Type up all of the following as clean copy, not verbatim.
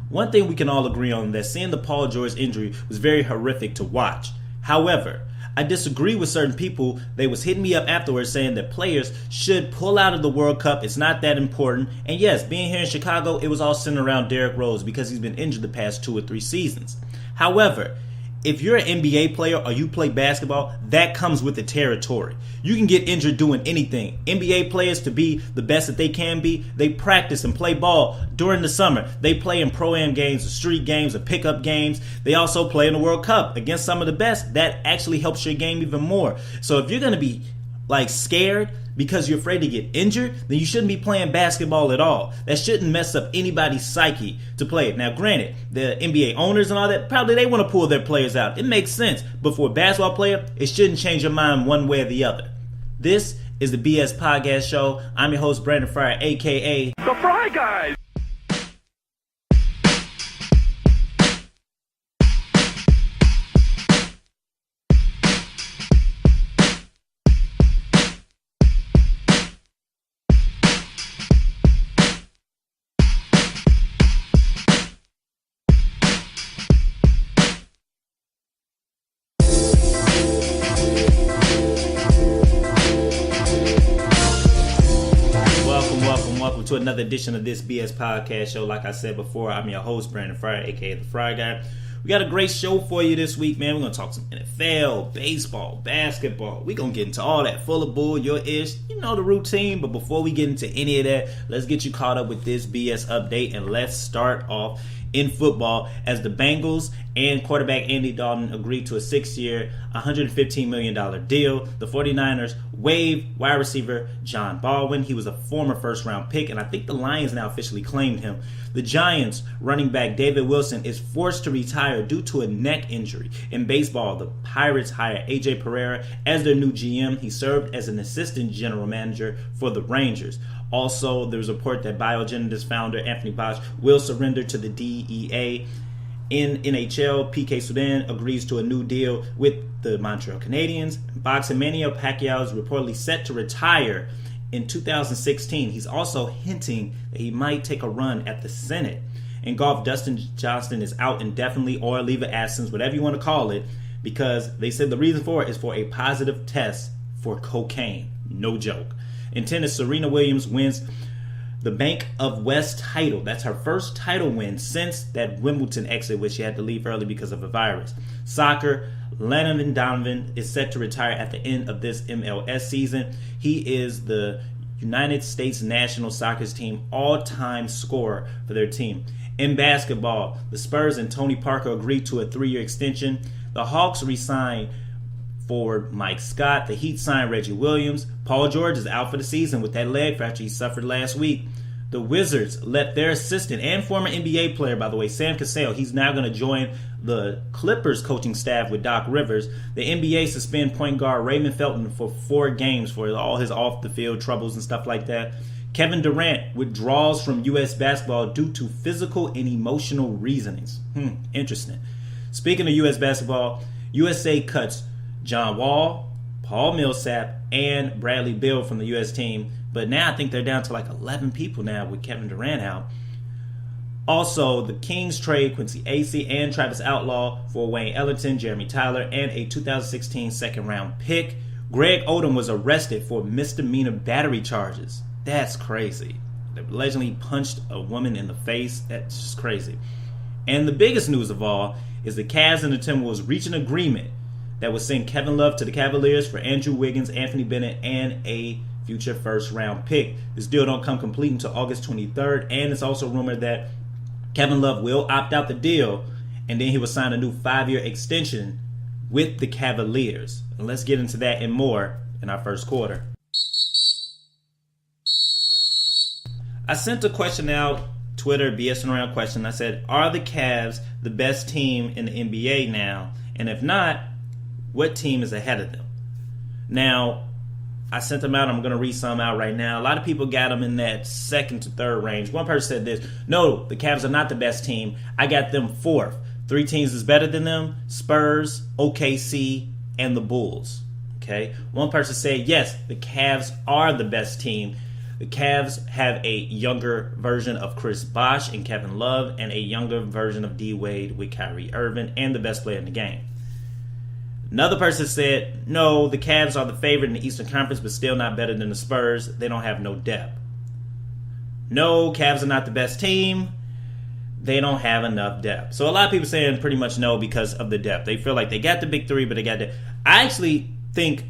One thing we can all agree on is that seeing the Paul George injury was very horrific to watch. However, I disagree with certain people. They was hitting me up afterwards saying that players should pull out of the World Cup. It's not that important. And yes, being here in Chicago, it was all centered around Derrick Rose because he's been injured the past 2 or 3 seasons. However, if you're an NBA player or you play basketball, that comes with the territory. You can get injured doing anything. NBA players, to be the best that they can be, they practice and play ball during the summer. They play in pro-am games or street games or pickup games. They also play in the World Cup against some of the best. That actually helps your game even more. So if you're going to be scared because you're afraid to get injured, then you shouldn't be playing basketball at all. That shouldn't mess up anybody's psyche to play it. Now, granted, the NBA owners and all that, probably they want to pull their players out. It makes sense. But for a basketball player, it shouldn't change your mind one way or the other. This is the BS Podcast Show. I'm your host, Brandon Fryer, a.k.a. The Fry Guys. To another edition of this BS Podcast Show. Like I said before, I'm your host, Brandon Fryer, aka the Fry Guy. We got a great show for you this week, man. We're going to talk some NFL, baseball, basketball. We're going to get into all that full of bull, your ish, you know the routine. But before we get into any of that, let's get you caught up with this BS update. And let's start off in football as the Bengals and quarterback Andy Dalton agreed to a 6-year, $115 million deal. The 49ers waived wide receiver John Baldwin. He was a former first-round pick, and I think the Lions now officially claimed him. The Giants running back David Wilson is forced to retire due to a neck injury. In baseball, the Pirates hired A.J. Pereira as their new GM. He served as an assistant general manager for the Rangers. Also, there's a report that Biogenesis founder Anthony Bosch will surrender to the DEA. In NHL, PK Subban agrees to a new deal with the Montreal Canadiens. Boxing Manny Pacquiao is reportedly set to retire in 2016. He's also hinting that he might take a run at the Senate. In golf, Dustin Johnson is out indefinitely, or leave of absence, whatever you want to call it, because they said the reason for it is for a positive test for cocaine. No joke. In tennis, Serena Williams wins the Bank of West title. That's her first title win since that Wimbledon exit, which she had to leave early because of a virus. Soccer, Landon Donovan is set to retire at the end of this MLS season. He is the United States national soccer team all-time scorer for their team. In basketball, the Spurs and Tony Parker agreed to a 3-year extension. The Hawks re-signed forward Mike Scott. The Heat signed Reggie Williams. Paul George is out for the season with that leg fracture he suffered last week. The Wizards let their assistant and former NBA player, by the way, Sam Cassell, he's now going to join the Clippers coaching staff with Doc Rivers. The NBA suspend point guard Raymond Felton for 4 games for all his off-the-field troubles and stuff like that. Kevin Durant withdraws from U.S. basketball due to physical and emotional reasonings. Interesting. Speaking of U.S. basketball, USA cuts John Wall, Paul Millsap, and Bradley Beal from the U.S. team. But now I think they're down to 11 people now with Kevin Durant out. Also, the Kings trade Quincy Acey and Travis Outlaw for Wayne Ellington, Jeremy Tyler, and a 2016 second-round pick. Greg Odom was arrested for misdemeanor battery charges. That's crazy. They allegedly punched a woman in the face. That's just crazy. And the biggest news of all is the Cavs and the Timberwolves reach an agreement that would send Kevin Love to the Cavaliers for Andrew Wiggins, Anthony Bennett, and a future first-round pick. This deal don't come complete until August 23rd, and it's also rumored that Kevin Love will opt out the deal, and then he will sign a new 5-year extension with the Cavaliers. And let's get into that and more in our first quarter. I sent a question out, Twitter, BSing around question. I said, are the Cavs the best team in the NBA now? And if not, what team is ahead of them? Now, I sent them out. I'm going to read some out right now. A lot of people got them in that second to third range. One person said this: no, the Cavs are not the best team. I got them 4th. 3 teams is better than them: Spurs, OKC, and the Bulls. Okay. One person said, yes, the Cavs are the best team. The Cavs have a younger version of Chris Bosh and Kevin Love, and a younger version of D Wade with Kyrie Irving, and the best player in the game. Another person said, no, the Cavs are the favorite in the Eastern Conference, but still not better than the Spurs. They don't have no depth. No, Cavs are not the best team. They don't have enough depth. So a lot of people saying pretty much no because of the depth. They feel like they got the big three, but they got the... I actually think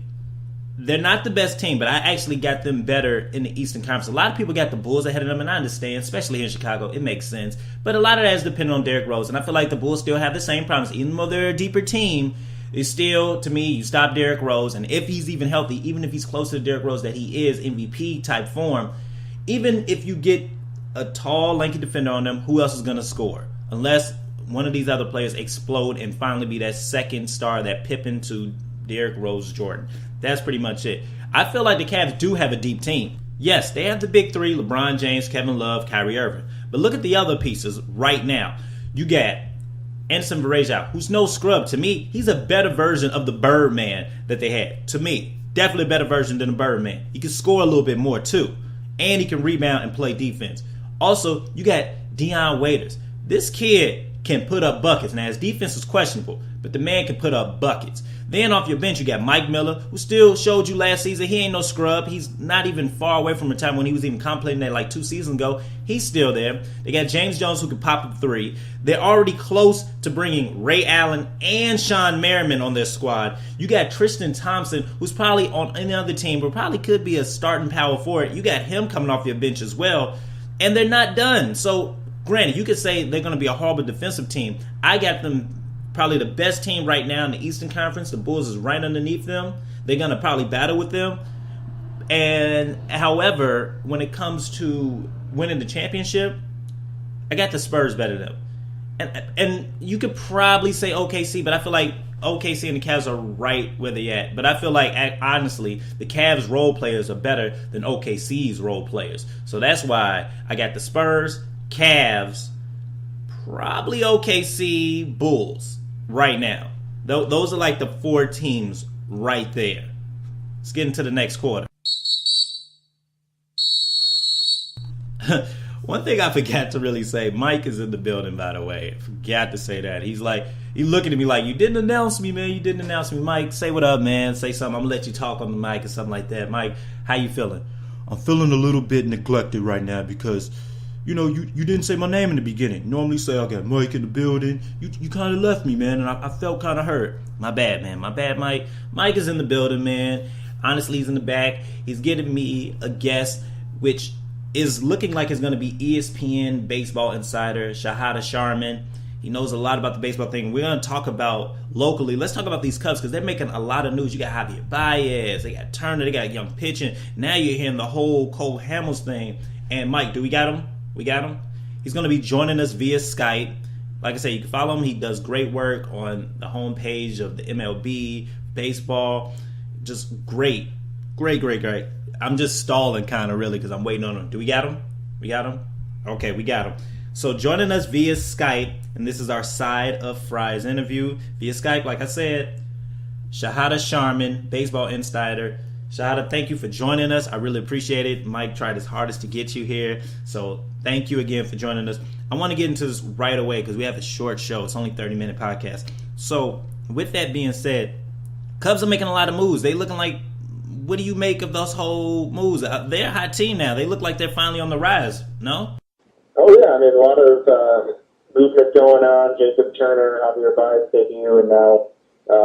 they're not the best team, but I actually got them better in the Eastern Conference. A lot of people got the Bulls ahead of them, and I understand, especially here in Chicago. It makes sense. But a lot of that is dependent on Derrick Rose, and I feel like the Bulls still have the same problems. Even though they're a deeper team, it's still, to me, you stop Derrick Rose, and if he's even healthy, even if he's close to the Derrick Rose that he is, MVP-type form, even if you get a tall, lanky defender on them, who else is going to score? Unless one of these other players explode and finally be that second star, that Pippen to Derrick Rose Jordan. That's pretty much it. I feel like the Cavs do have a deep team. Yes, they have the big three, LeBron James, Kevin Love, Kyrie Irving. But look at the other pieces right now. You got Anderson Varejao, who's no scrub. To me, he's a better version of the Birdman that they had. To me, definitely a better version than the Birdman. He can score a little bit more too. And he can rebound and play defense. Also, you got Dion Waiters. This kid can put up buckets. Now, his defense is questionable, but the man can put up buckets. Then off your bench, you got Mike Miller, who still showed you last season he ain't no scrub. He's not even far away from the time when he was even contemplating that like 2 seasons ago. He's still there. They got James Jones, who can pop up 3. They're already close to bringing Ray Allen and Sean Merriman on their squad. You got Tristan Thompson, who's probably on any other team, but probably could be a starting power forward. You got him coming off your bench as well. And they're not done. So, granted, you could say they're going to be a horrible defensive team. I got them probably the best team right now in the Eastern Conference. The Bulls is right underneath them. They're going to probably battle with them. And, however, when it comes to winning the championship, I got the Spurs better than them. And you could probably say OKC, but I feel like OKC and the Cavs are right where they're at. But I feel like, honestly, the Cavs' role players are better than OKC's role players. So that's why I got the Spurs, Cavs, probably OKC, Bulls right now. Those are like the 4 teams right there. Let's get into the next quarter. One thing I forgot to really say, Mike is in the building, by the way. I forgot to say that. He's looking at me like, you didn't announce me, man. You didn't announce me. Mike, say what up, man. Say something. I'm going to let you talk on the mic or something like that. Mike, how you feeling? I'm feeling a little bit neglected right now because, you didn't say my name in the beginning. Normally say I got Mike in the building. You kind of left me, man, and I felt kind of hurt. My bad, man. My bad, Mike. Mike is in the building, man. Honestly, he's in the back. He's getting me a guest, which is looking like it's going to be ESPN baseball insider Sahadev Sharma. He knows a lot about the baseball thing. We're going to talk about locally. Let's talk about these Cubs because they're making a lot of news. You got Javier Baez, they got Turner, they got young pitching. Now you're hearing the whole Cole Hamels thing. And Mike, do we got him? We got him. He's going to be joining us via Skype. Like I said, you can follow him. He does great work on the homepage of the MLB, baseball. Just great. Great. I'm just stalling kind of really because I'm waiting on him. Do we got him? We got him? Okay, we got him. So joining us via Skype, and this is our Side of Fries interview via Skype. Like I said, Sahadev Sharma, baseball insider. Shahada, thank you for joining us. I really appreciate it. Mike tried his hardest to get you here. So thank you again for joining us. I want to get into this right away because we have a short show. It's only a 30-minute podcast. So with that being said, Cubs are making a lot of moves. They looking like, what do you make of those whole moves? They're a hot team now. They look like they're finally on the rise, no? Oh, yeah. I mean, a lot of movement going on. Jacob Turner, Javier Baez taking you, and now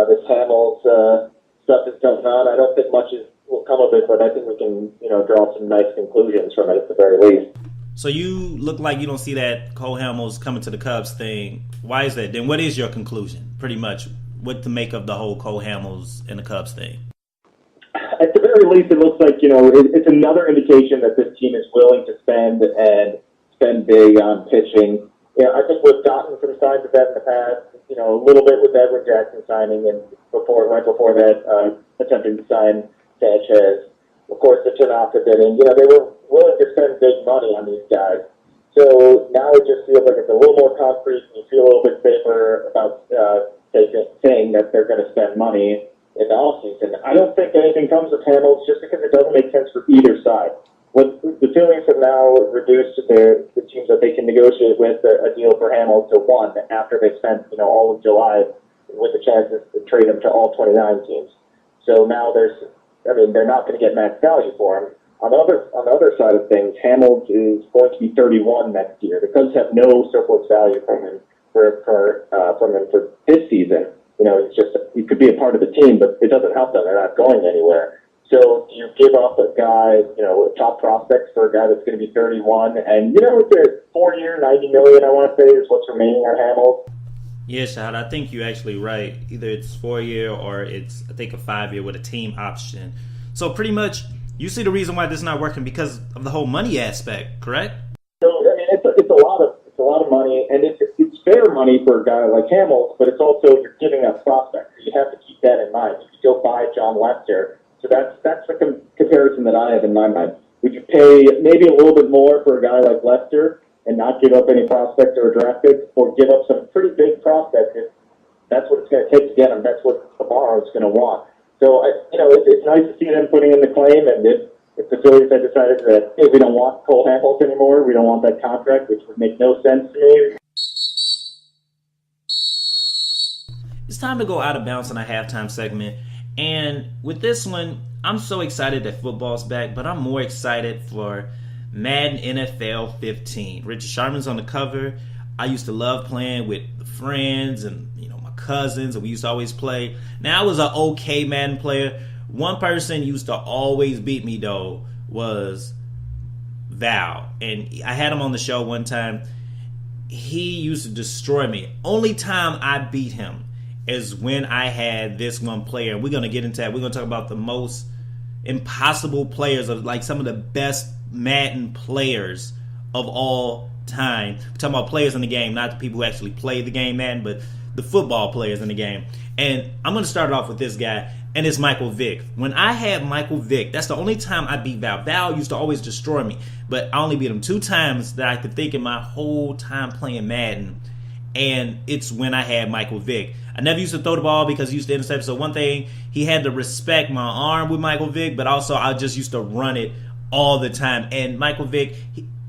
this Hamels stuff is going on. I don't think much will come of it, but I think we can, draw some nice conclusions from it at the very least. So you look like you don't see that Cole Hamels coming to the Cubs thing. Why is that? Then what is your conclusion, pretty much, what to make of the whole Cole Hamels and the Cubs thing? At the very least, it looks like, it's another indication that this team is willing to spend big on pitching. I think we've gotten some signs of that in the past, a little bit with Edwin Jackson signing and right before that, attempting to sign Sanchez. Of course, the Tanaka bidding. They were willing to spend big money on these guys. So now it just feels like it's a little more concrete and you feel a little bit safer about saying that they're going to spend money in the offseason. I don't think anything comes of Hamels just because it doesn't make sense for either side. what the Phillies have now reduced the teams that they can negotiate with a deal for Hamels to one after they spent all of July with the chances to trade him to all 29 teams. So now they're not going to get max value for him. On the other side of things, Hamels is going to be 31 next year. The Cubs have no surplus value from him for this season. He could be a part of the team, but it doesn't help them. They're not going anywhere. So do you give up a guy, a top prospect for a guy that's going to be 31? And, it's a 4-year, $90 million, I want to say, is what's remaining on Hamels. Yeah, Shad, I think you're actually right. Either it's 4-year or it's, I think, a 5-year with a team option. So pretty much, you see the reason why this is not working because of the whole money aspect, correct? So, I mean, it's a lot of money, and it's fair money for a guy like Hamels, but it's also, you're giving up prospects. You have to keep that in mind. If you go buy John Lester, so that's the comparison that I have in my mind. Would you pay maybe a little bit more for a guy like Lester and not give up any prospects or draft picks, or give up some pretty big prospects if that's what it's going to take to get him? That's what tomorrow is going to want. So, it's nice to see them putting in the claim, and if the Phillies had decided that, hey, we don't want Cole Hamels anymore, we don't want that contract, which would make no sense to me. It's time to go out of bounds in our halftime segment. And with this one, I'm so excited that football's back, but I'm more excited for Madden NFL 15. Richard Sharman's on the cover. I used to love playing with friends and my cousins, and we used to always play. Now, I was an okay Madden player. One person used to always beat me, though, was Val. And I had him on the show one time. He used to destroy me. Only time I beat him is when I had this one player. We're going to get into that. We're going to talk about the most impossible players of some of the best Madden players of all time. We're talking about players in the game, not the people who actually play the game Madden, but the football players in the game. And I'm going to start off with this guy, and it's Michael Vick. When I had Michael Vick, that's the only time I beat Val. Val used to always destroy me, but I only beat him 2 times that I could think in my whole time playing Madden, and it's when I had Michael Vick. I never used to throw the ball because he used to intercept. So one thing, he had to respect my arm with Michael Vick, but also I just used to run it all the time. And Michael Vick,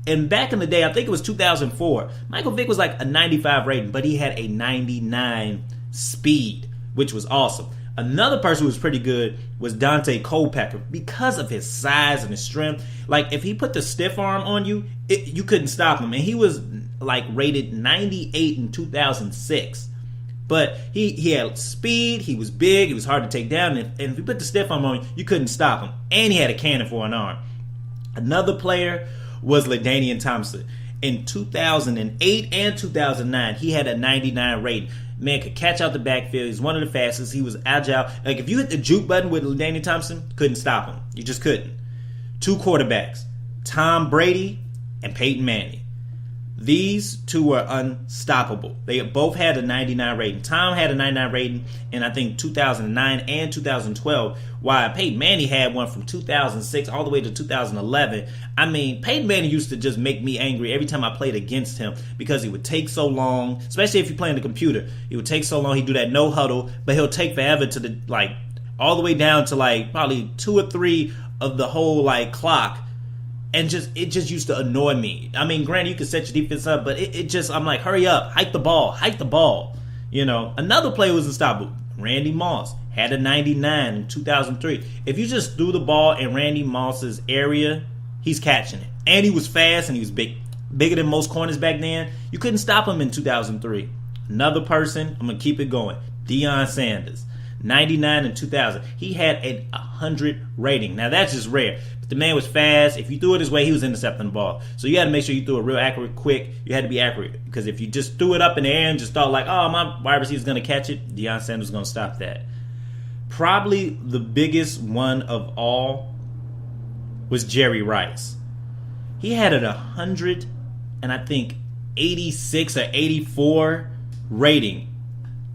and back in the day, I think it was 2004, Michael Vick was like a 95 rating, but he had a 99 speed, which was awesome. Another person who was pretty good was Dante Culpepper because of his size and his strength. If he put the stiff arm on you, you couldn't stop him. And he was rated 98 in 2006. But he had speed, he was big, he was hard to take down, and if you put the stiff arm on him, you couldn't stop him. And he had a cannon for an arm. Another player was LaDainian Thompson. In 2008 and 2009, he had a 99 rating. Man could catch out the backfield. He's one of the fastest. He was agile. If you hit the juke button with LaDainian Thompson, couldn't stop him. You just couldn't. 2 quarterbacks, Tom Brady and Peyton Manning. These 2 were unstoppable. They both had a 99 rating. Tom had a 99 rating in, I think, 2009 and 2012, while Peyton Manning had one from 2006 all the way to 2011. I mean, Peyton Manning used to just make me angry every time I played against him because he would take so long, especially if you play on the computer. He would take so long. He'd do that no huddle, but he'll take forever to all the way down to probably 2 or 3 of the whole clock. And it just used to annoy me. I mean, granted, you can set your defense up, but I'm like, hurry up, hike the ball. Another player was unstoppable. Randy Moss had a 99 in 2003. If you just threw the ball in Randy Moss's area, he's catching it. And he was fast and he was bigger than most corners back then. You couldn't stop him in 2003. Another person, I'm going to keep it going, Deion Sanders. 99 in 2000. He had a 100 rating. Now, that's just rare. But the man was fast. If you threw it his way, he was intercepting the ball. So you had to make sure you threw it real accurate, quick. You had to be accurate. Because if you just threw it up in the air and just thought my wide receiver's going to catch it, Deion Sanders was going to stop that. Probably the biggest one of all was Jerry Rice. He had a 100 and I think 86 or 84 rating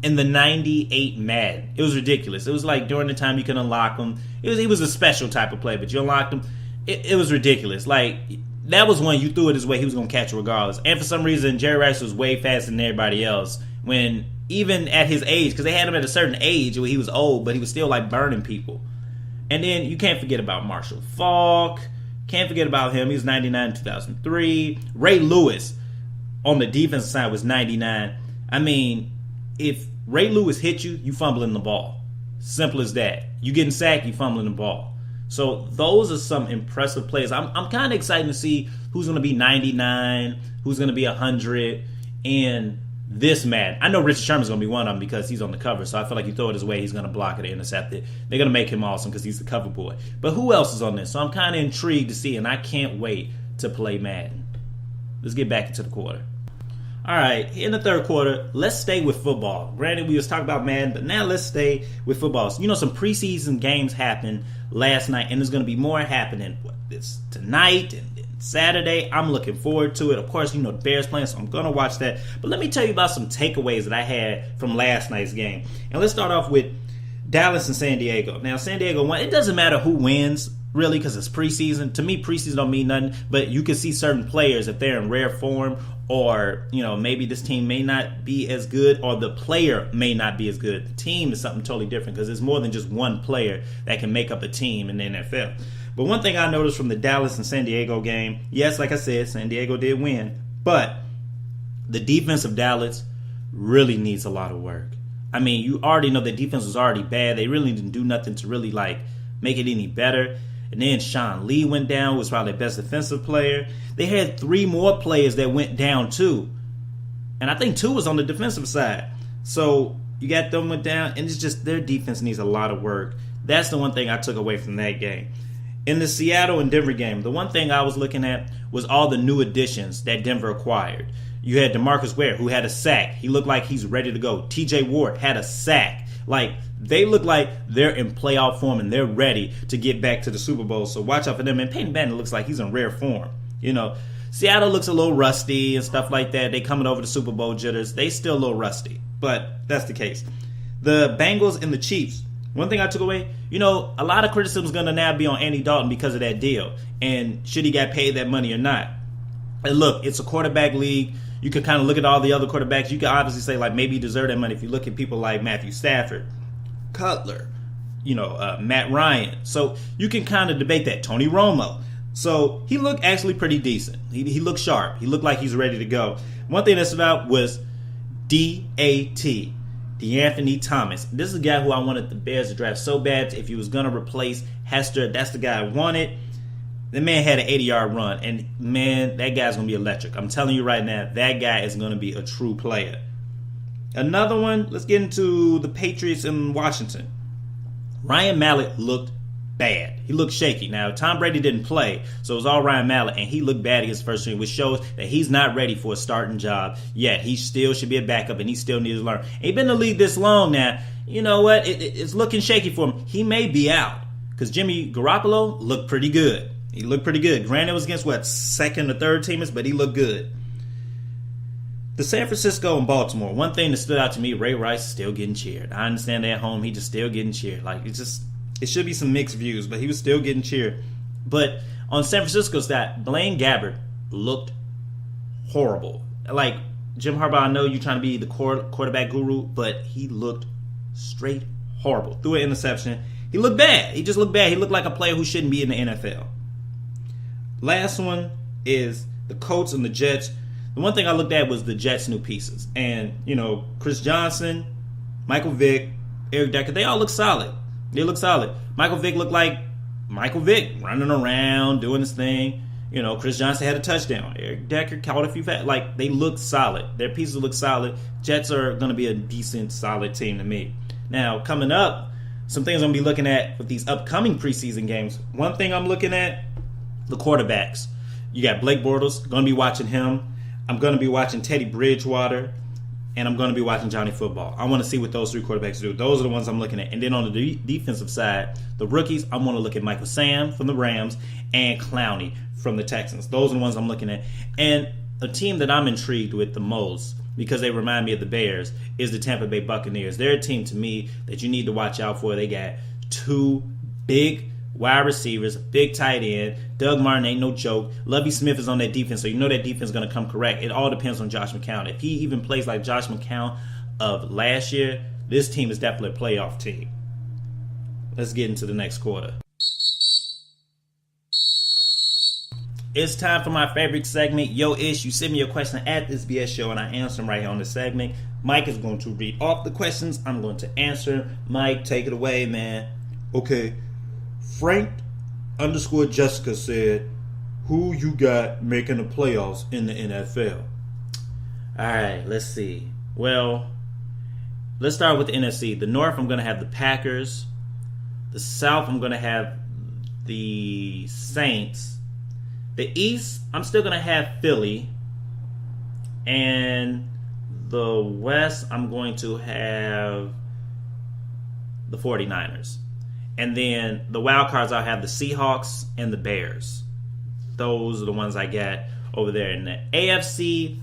in the 98 Madden. It was ridiculous. It was during the time you can unlock him. He was a special type of play, but you unlocked him. It was ridiculous. That was when you threw it his way, he was going to catch it regardless. And for some reason, Jerry Rice was way faster than everybody else. When even at his age, because they had him at a certain age where he was old, but he was still burning people. And then you can't forget about Marshall Faulk, Can't forget about him. He was 99 in 2003. Ray Lewis on the defensive side was 99. I mean, if Ray Lewis hit you, you fumbling the ball. Simple as that. You getting sacked, you fumbling the ball. So those are some impressive players. I'm kind of excited to see who's going to be 99, who's going to be 100 in this Madden. I know Richard Sherman's going to be one of them because he's on the cover, so I feel like you throw it his way, he's going to block it or intercept it. They're going to make him awesome because he's the cover boy. But who else is on this? So I'm kind of intrigued to see, and I can't wait to play Madden. Let's get back into the quarter. All right, in the third quarter, let's stay with football. Granted, we was talking about Madden, but now let's stay with football. So, some preseason games happened last night, and there's going to be more happening this tonight and Saturday. I'm looking forward to it. Of course, the Bears playing, so I'm going to watch that. But let me tell you about some takeaways that I had from last night's game. And let's start off with Dallas and San Diego. Now, San Diego won. It doesn't matter who wins, really, because it's preseason. To me, preseason don't mean nothing, but you can see certain players, if they're in rare form, or maybe this team may not be as good, or the player may not be as good. The team is something totally different because there's more than just one player that can make up a team in the NFL. But one thing I noticed from the Dallas and San Diego game, yes, like I said, San Diego did win, but the defense of Dallas really needs a lot of work. I mean, you already know the defense was already bad. They really didn't do nothing to really make it any better. And then Sean Lee went down, was probably the best defensive player. They had 3 more players that went down too. And I think 2 was on the defensive side. So you got them went down, and it's just their defense needs a lot of work. That's the one thing I took away from that game. In the Seattle and Denver game, the one thing I was looking at was all the new additions that Denver acquired. You had DeMarcus Ware, who had a sack. He looked like he's ready to go. TJ Ward had a sack. They look like they're in playoff form and they're ready to get back to the Super Bowl. So watch out for them. And Peyton Manning looks like he's in rare form. Seattle looks a little rusty and stuff like that. They coming over the Super Bowl jitters. They still a little rusty, but that's the case. The Bengals and the Chiefs. One thing I took away, a lot of criticism is going to now be on Andy Dalton because of that deal. And should he get paid that money or not? And look, it's a quarterback league. You can kind of look at all the other quarterbacks. You can obviously say, maybe he deserved that money if you look at people like Matthew Stafford, Cutler, Matt Ryan. So you can kind of debate that. Tony Romo. So he looked actually pretty decent. He looked sharp. He looked like he's ready to go. One thing that's about was DAT, DeAnthony Thomas. This is a guy who I wanted the Bears to draft so bad. If he was going to replace Hester, that's the guy I wanted. The man had an 80-yard run, and man, that guy's going to be electric. I'm telling you right now, that guy is going to be a true player. Another one, let's get into the Patriots in Washington. Ryan Mallett looked bad. He looked shaky. Now, Tom Brady didn't play, so it was all Ryan Mallett, and he looked bad against first team, which shows that he's not ready for a starting job yet. He still should be a backup, and he still needs to learn. He's been in the league this long now. You know what? It's looking shaky for him. He may be out because Jimmy Garoppolo looked pretty good. He looked pretty good. Granted, it was against, second or third teamers, but he looked good. The San Francisco and Baltimore, one thing that stood out to me, Ray Rice is still getting cheered. I understand that at home, he just still getting cheered. It should be some mixed views, but he was still getting cheered. But on San Francisco's side, Blaine Gabbert looked horrible. Jim Harbaugh, I know you're trying to be the quarterback guru, but he looked straight horrible. Threw an interception. He looked bad. He just looked bad. He looked like a player who shouldn't be in the NFL. Last one is the Colts and the Jets. The one thing I looked at was the Jets' new pieces. And, Chris Johnson, Michael Vick, Eric Decker, they all look solid. They look solid. Michael Vick looked like Michael Vick, running around, doing his thing. Chris Johnson had a touchdown. Eric Decker caught a few they look solid. Their pieces look solid. Jets are going to be a decent, solid team to me. Now, coming up, some things I'm going to be looking at with these upcoming preseason games. One thing I'm looking at, the quarterbacks. You got Blake Bortles, going to be watching him. I'm going to be watching Teddy Bridgewater, and I'm going to be watching Johnny Football. I want to see what those 3 quarterbacks do. Those are the ones I'm looking at. And then on the defensive side, the rookies, I want to look at Michael Sam from the Rams and Clowney from the Texans. Those are the ones I'm looking at. And a team that I'm intrigued with the most, because they remind me of the Bears, is the Tampa Bay Buccaneers. They're a team to me that you need to watch out for. They got 2 big wide receivers, big tight end. Doug Martin ain't no joke. Lovie Smith is on that defense, so you know that defense is going to come correct. It all depends on Josh McCown. If he even plays like Josh McCown of last year, this team is definitely a playoff team. Let's get into the next quarter. It's time for my favorite segment, Yo Ish. You send me your question at this BS show, and I answer them right here on this segment. Mike is going to read off the questions. I'm going to answer. Mike, take it away, man. Okay. Frank_Jessica said, who you got making the playoffs in the NFL? All right, let's see. Well, let's start with the NFC. The North, I'm going to have the Packers. The South, I'm going to have the Saints. The East, I'm still going to have Philly. And the West, I'm going to have the 49ers. And then the wild cards, I'll have the Seahawks and the Bears. Those are the ones I got over there. In the AFC,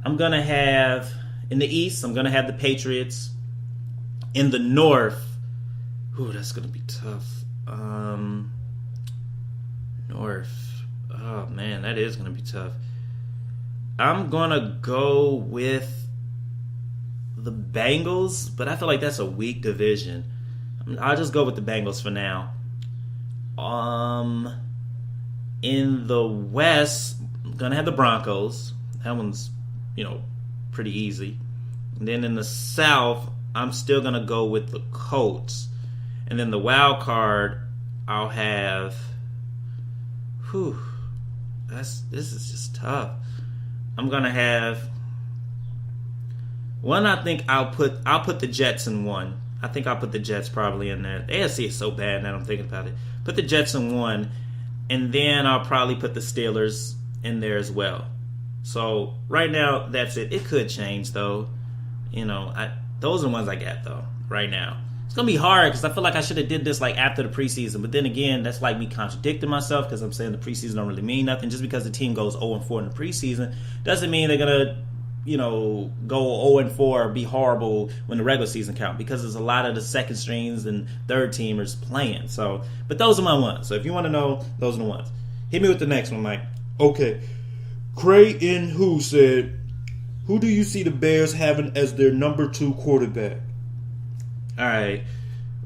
I'm going to have, in the East, I'm going to have the Patriots. In the North, ooh, that's going to be tough. North. Oh, man, that is going to be tough. I'm going to go with the Bengals, but I feel like that's a weak division. I'll just go with the Bengals for now. In the West, I'm going to have the Broncos. That one's, pretty easy. And then in the South, I'm still going to go with the Colts. And then the wild card, I'll have... this is just tough. I'm gonna have one. I think I'll put the Jets in one. I think I'll put the Jets probably in there. The AFC is so bad now I'm thinking about it. Put the Jets in one, and then I'll probably put the Steelers in there as well. So right now that's it. It could change though. Those are the ones I got though right now. It's going to be hard because I feel like I should have did this like after the preseason. But then again, that's like me contradicting myself because I'm saying the preseason don't really mean nothing. Just because the team goes 0-4 in the preseason doesn't mean they're going to, go 0-4 or be horrible when the regular season count, because there's a lot of the second strings and third teamers playing. So, but those are my ones. So if you want to know, those are the ones. Hit me with the next one, Mike. Okay. Cray in who said, who do you see the Bears having as their number 2 quarterback? All right.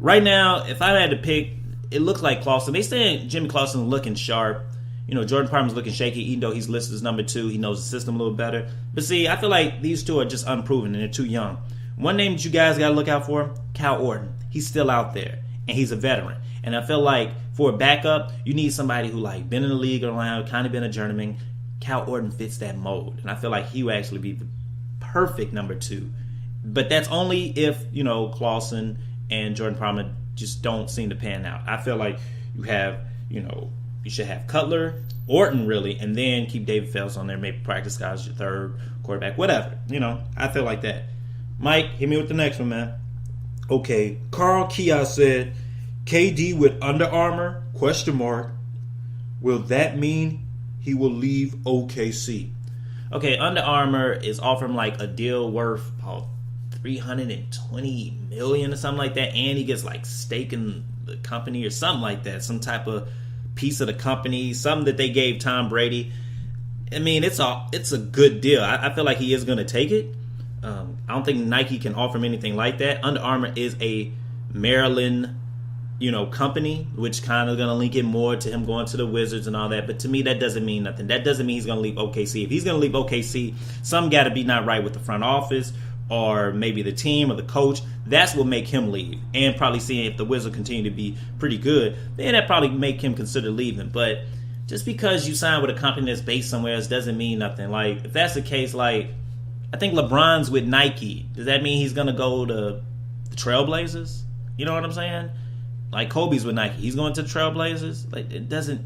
Right now, if I had to pick, it looks like Clausen. They say Jimmy Clausen looking sharp. Jordan Parham's looking shaky, even though he's listed as number 2. He knows the system a little better. But see, I feel like these two are just unproven and they're too young. One name that you guys got to look out for, Cal Orton. He's still out there, and he's a veteran. And I feel like for a backup, you need somebody who been in the league around, kind of been a journeyman. Cal Orton fits that mold, and I feel like he would actually be the perfect number 2. But that's only if, Clausen and Jordan Palmer just don't seem to pan out. I feel like you have, you should have Cutler, Orton really, and then keep David Phelps on there. Maybe practice guys your third quarterback, whatever. I feel like that. Mike, hit me with the next one, man. Okay, Carl Kia said, KD with Under Armour, ? Will that mean he will leave OKC? Okay, Under Armour is offering a deal worth about $320 million or something like that, and he gets stake in the company or something like that, some type of piece of the company, something that they gave Tom Brady. I mean, it's a good deal. I feel like he is going to take it. I don't think Nike can offer him anything like that. Under Armour is a Maryland, company, which kind of going to link it more to him going to the Wizards and all that. But to me, that doesn't mean nothing. That doesn't mean he's going to leave OKC. If he's going to leave OKC, something got to be not right with the front office or maybe the team or the coach. That's what make him leave. And probably seeing if the Wizards continue to be pretty good, then that probably make him consider leaving. But just because you sign with a company that's based somewhere else doesn't mean nothing. If that's the case, I think LeBron's with Nike. Does that mean he's going to go to the Trailblazers? You know what I'm saying? Kobe's with Nike. He's going to the Trailblazers.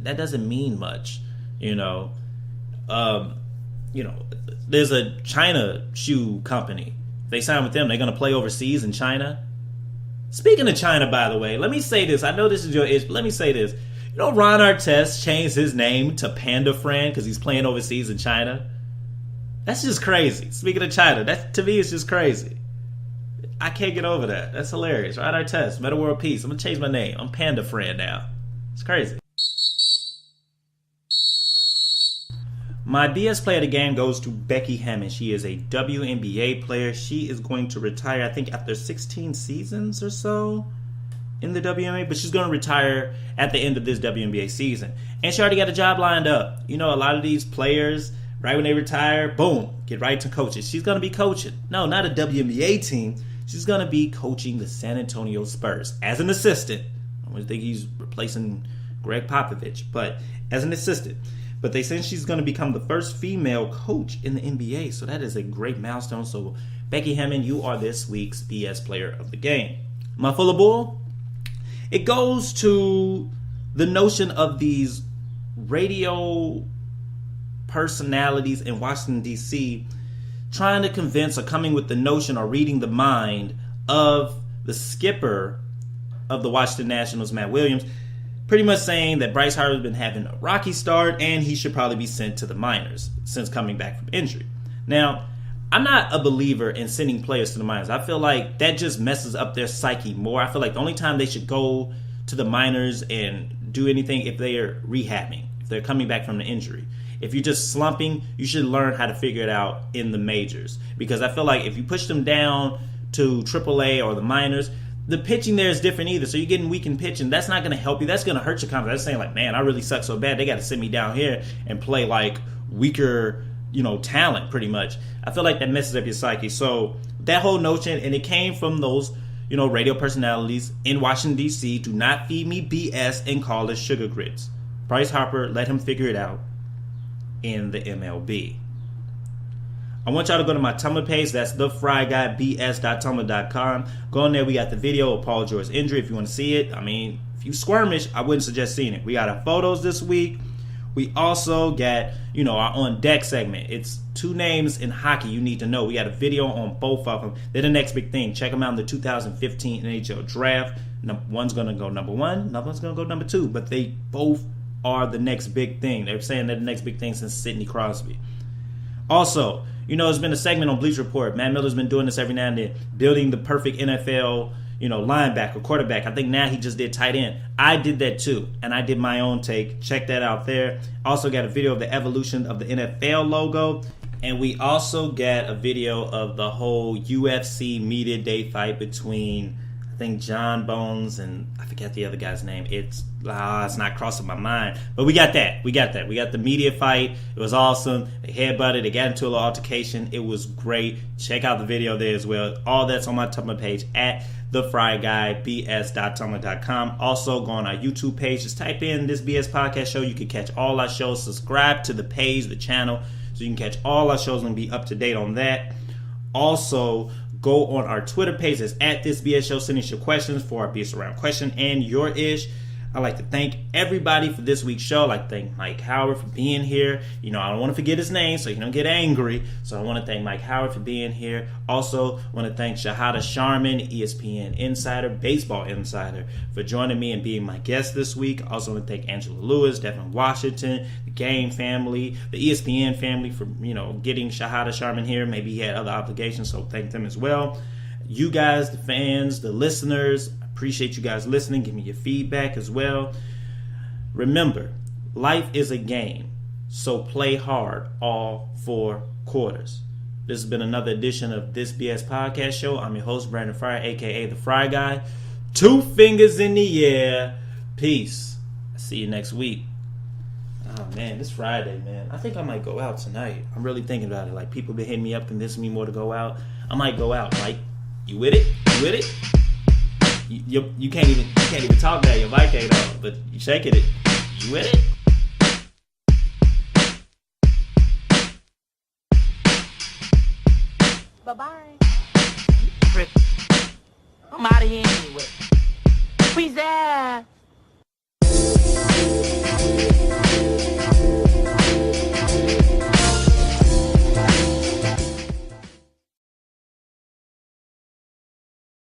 That doesn't mean much, There's a China shoe company. If they sign with them, they're going to play overseas in China. Speaking of China, by the way, let me say this. I know this is your issue, but let me say this. Ron Artest changed his name to Panda Friend because he's playing overseas in China. That's just crazy. Speaking of China, that to me is just crazy. I can't get over that. That's hilarious. Ron Artest, Meta World Peace. I'm going to change my name. I'm Panda Friend now. It's crazy. My BS player of the game goes to Becky Hammond. She is a WNBA player. She is going to retire, I think, after 16 seasons or so. in the WNBA, but she's going to retire at the end of this WNBA season. And she already got a job lined up. You know, a lot of these players, right when they retire, boom, get right to coaching. She's going to be coaching. No, not a WNBA team. She's going to be coaching the San Antonio Spurs as an assistant. I don't think he's replacing Greg Popovich, but as an assistant. But they say she's going to become the first female coach in the NBA, so that is a great milestone. So, Becky Hammon, you are this week's BS Player of the Game. My full of bull? It goes to the notion of these radio personalities in Washington, D.C. trying to convince or coming with the notion or reading the mind of the skipper of the Washington Nationals, Matt Williams, pretty much saying that Bryce Harper's been having a rocky start and he should probably be sent to the minors since coming back from injury. Now, I'm not a believer in sending players to the minors. I feel like that just messes up their psyche more. I feel like the only time they should go to the minors and do anything if they are rehabbing, if they're coming back from the injury. If you're just slumping, you should learn how to figure it out in the majors. Because I feel like if you push them down to AAA or the minors, the pitching there is different either. So you're getting weak in pitching. That's not going to help you. That's going to hurt your confidence. That's saying like, man, I really suck so bad. They got to send me down here and play like weaker, talent pretty much. I feel like that messes up your psyche. So that whole notion, and it came from those, radio personalities in Washington, D.C. Do not feed me BS and call us sugar grits. Bryce Harper, let him figure it out in the MLB. I want y'all to go to my Tumblr page. That's thefryguyBS.tumblr.com. Go on there. We got the video of Paul George's injury if you want to see it. I mean, if you squirmish, I wouldn't suggest seeing it. We got our photos this week. We also got, our on deck segment. It's 2 names in hockey you need to know. We got a video on both of them. They're the next big thing. Check them out in the 2015 NHL draft. One's going to go number 1. Another one's going to go number 2. But they both are the next big thing. They're saying they're the next big thing since Sidney Crosby. Also, there's been a segment on Bleacher Report. Matt Miller's been doing this every now and then, building the perfect NFL, linebacker, quarterback. I think now he just did tight end. I did that too, and I did my own take. Check that out there. Also got a video of the evolution of the NFL logo, and we also got a video of the whole UFC media day fight between, I think, John Bones and I forget the other guy's name. It's not crossing my mind. But we got that. We got the media fight. It was awesome. They headbutted. They got into a little altercation. It was great. Check out the video there as well. All that's on my Tumblr page at thefryguyBS.tumblr.com. Also, go on our YouTube page. Just type in This BS Podcast Show. You can catch all our shows. Subscribe to the page, the channel, so you can catch all our shows and be up to date on that. Also, go on our Twitter page. It's at This BS Show. Send us your questions for our BS Around question and your ish. I'd like to thank everybody for this week's show. I'd like to thank Mike Howard for being here. I don't want to forget his name so he don't get angry. So I want to thank Mike Howard for being here. Also, I want to thank Sahadev Sharma, ESPN Insider, Baseball Insider, for joining me and being my guest this week. I also want to thank Angela Lewis, Devin Washington, the Game family, the ESPN family for, getting Sahadev Sharma here. Maybe he had other obligations, so thank them as well. You guys, the fans, the listeners, appreciate you guys listening. Give me your feedback as well. Remember, life is a game, so play hard all 4 quarters. This has been another edition of This BS Podcast Show. I'm your host, Brandon Fryer, a.k.a. The Fry Guy. 2 fingers in the air. Peace. I'll see you next week. Oh, man, it's Friday, man. I think I might go out tonight. I'm really thinking about it. Like, people been hitting me up, convincing me more to go out. I might go out. Like, you with it? You with it? You can't even talk now. Your mic ain't on, but you shaking it. You with it? Bye-bye. I'm out of here anyway. Peace out.